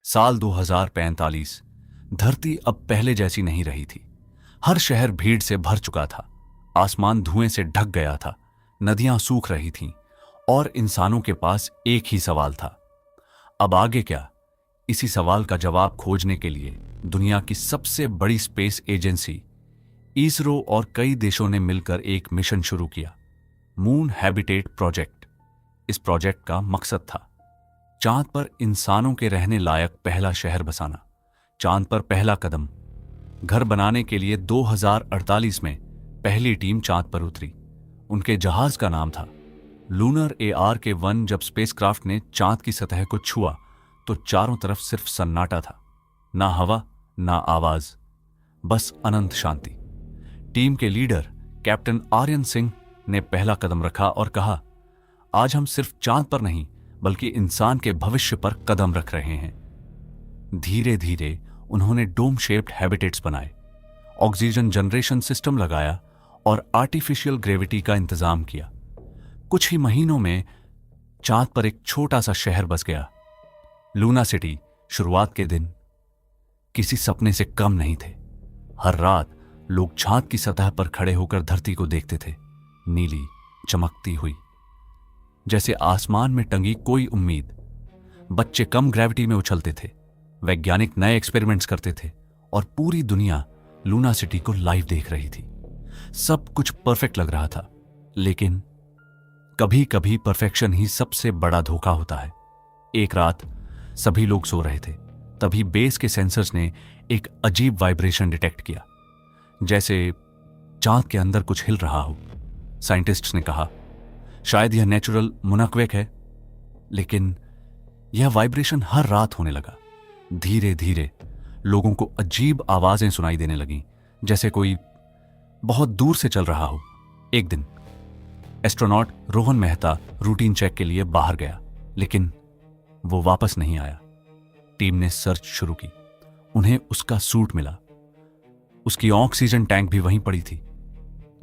साल 2045। धरती अब पहले जैसी नहीं रही थी। हर शहर भीड़ से भर चुका था। आसमान धुएं से ढक गया था। नदियां सूख रही थीं और इंसानों के पास एक ही सवाल था, अब आगे क्या। इसी सवाल का जवाब खोजने के लिए दुनिया की सबसे बड़ी स्पेस एजेंसी इसरो और कई देशों ने मिलकर एक मिशन शुरू किया, मून हैबिटेट प्रोजेक्ट। इस प्रोजेक्ट का मकसद था चांद पर इंसानों के रहने लायक पहला शहर बसाना। चांद पर पहला कदम। घर बनाने के लिए 2048 में पहली टीम चांद पर उतरी। उनके जहाज का नाम था लूनर ARK-1। जब स्पेसक्राफ्ट ने चांद की सतह को छुआ तो चारों तरफ सिर्फ सन्नाटा था, ना हवा ना आवाज, बस अनंत शांति। टीम के लीडर कैप्टन आर्यन सिंह ने पहला कदम रखा और कहा, आज हम सिर्फ चांद पर नहीं बल्कि इंसान के भविष्य पर कदम रख रहे हैं। धीरे धीरे उन्होंने डोम शेप्ड हैबिटेट्स बनाए, ऑक्सीजन जनरेशन सिस्टम लगाया और आर्टिफिशियल ग्रेविटी का इंतजाम किया। कुछ ही महीनों में चांद पर एक छोटा सा शहर बस गया। लूना सिटी शुरुआत के दिन किसी सपने से कम नहीं थे। हर रात लोग चांद की सतह पर खड़े होकर धरती को देखते थे, नीली चमकती हुई जैसे आसमान में टंगी कोई उम्मीद। बच्चे कम ग्रेविटी में उछलते थे, वैज्ञानिक नए एक्सपेरिमेंट्स करते थे और पूरी दुनिया लूना सिटी को लाइव देख रही थी। सब कुछ परफेक्ट लग रहा था, लेकिन कभी कभी परफेक्शन ही सबसे बड़ा धोखा होता है। एक रात सभी लोग सो रहे थे, तभी बेस के सेंसर्स ने एक अजीब वाइब्रेशन डिटेक्ट किया, जैसे चांद के अंदर कुछ हिल रहा हो। साइंटिस्ट्स ने कहा, शायद यह नेचुरल मुनक्वेक है। लेकिन यह वाइब्रेशन हर रात होने लगा। धीरे धीरे लोगों को अजीब आवाजें सुनाई देने लगीं, जैसे कोई बहुत दूर से चल रहा हो। एक दिन astronaut Rohan Mehta routine check के लिए बाहर गया, लेकिन वो वापस नहीं आया। टीम ने सर्च शुरू की। उन्हें उसका सूट मिला, उसकी ऑक्सीजन टैंक भी वहीं पड़ी थी,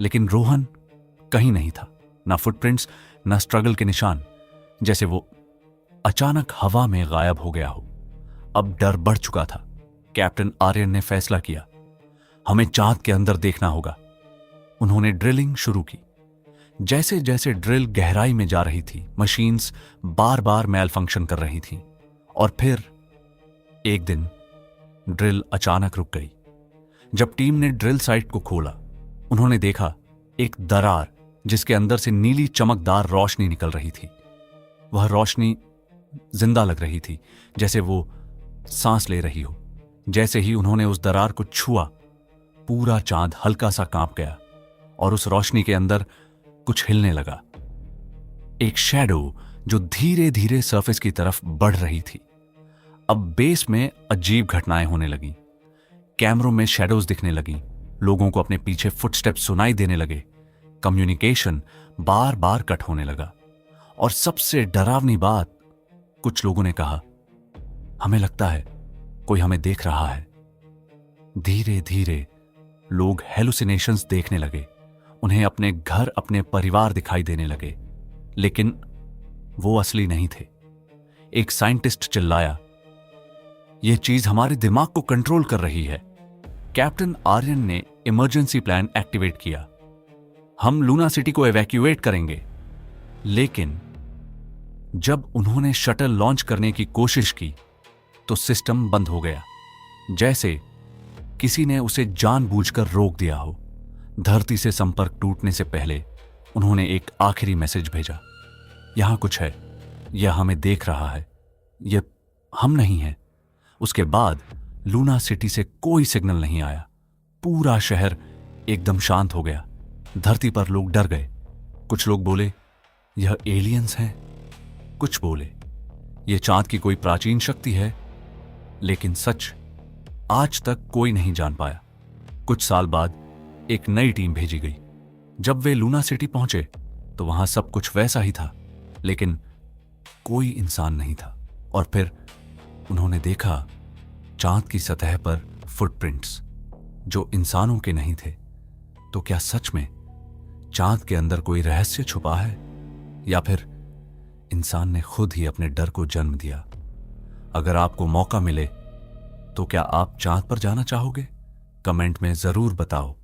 लेकिन रोहन कहीं नहीं था। ना फुटप्रिंट्स, ना स्ट्रगल के निशान, जैसे वो अचानक हवा में गायब हो गया हो। अब डर बढ़ चुका था। कैप्टन आर्यन ने फैसला किया, हमें चांद के अंदर देखना होगा। उन्होंने ड्रिलिंग शुरू की। जैसे जैसे ड्रिल गहराई में जा रही थी, मशीन्स बार बार मैल फंक्शन कर रही थीं। और फिर एक दिन ड्रिल अचानक रुक गई। जब टीम ने ड्रिल साइट को खोला, उन्होंने देखा एक दरार जिसके अंदर से नीली चमकदार रोशनी निकल रही थी। वह रोशनी जिंदा लग रही थी, जैसे वो सांस ले रही हो। जैसे ही उन्होंने उस दरार को छुआ, पूरा चांद हल्का सा कांप गया और उस रोशनी के अंदर कुछ हिलने लगा। एक शैडो जो धीरे धीरे सरफेस की तरफ बढ़ रही थी। अब बेस में अजीब घटनाएं होने लगीं। कैमरों में शैडोज दिखने लगीं। लोगों को अपने पीछे फुटस्टेप्स सुनाई देने लगे। कम्युनिकेशन बार बार कट होने लगा। और सबसे डरावनी बात, कुछ लोगों ने कहा, हमें लगता है कोई हमें देख रहा है। धीरे धीरे लोग हेलुसिनेशंस देखने लगे। उन्हें अपने घर, अपने परिवार दिखाई देने लगे, लेकिन वो असली नहीं थे। एक साइंटिस्ट चिल्लाया, यह चीज हमारे दिमाग को कंट्रोल कर रही है। कैप्टन आर्यन ने इमरजेंसी प्लान एक्टिवेट किया। हम लूना सिटी को इवैक्यूएट करेंगे। लेकिन जब उन्होंने शटल लॉन्च करने की कोशिश की तो सिस्टम बंद हो गया, जैसे किसी ने उसे जानबूझकर रोक दिया हो। धरती से संपर्क टूटने से पहले उन्होंने एक आखिरी मैसेज भेजा, यहां कुछ है, यह हमें देख रहा है, यह हम नहीं हैं। उसके बाद लूना सिटी से कोई सिग्नल नहीं आया। पूरा शहर एकदम शांत हो गया। धरती पर लोग डर गए। कुछ लोग बोले, यह एलियंस हैं। कुछ बोले, यह चांद की कोई प्राचीन शक्ति है। लेकिन सच आज तक कोई नहीं जान पाया। कुछ साल बाद एक नई टीम भेजी गई। जब वे लूना सिटी पहुंचे तो वहां सब कुछ वैसा ही था, लेकिन कोई इंसान नहीं था। और फिर उन्होंने देखा चांद की सतह पर फुटप्रिंट्स जो इंसानों के नहीं थे। तो क्या सच में चांद के अंदर कोई रहस्य छुपा है, या फिर इंसान ने खुद ही अपने डर को जन्म दिया? अगर आपको मौका मिले तो क्या आप चांद पर जाना चाहोगे? कमेंट में जरूर बताओ।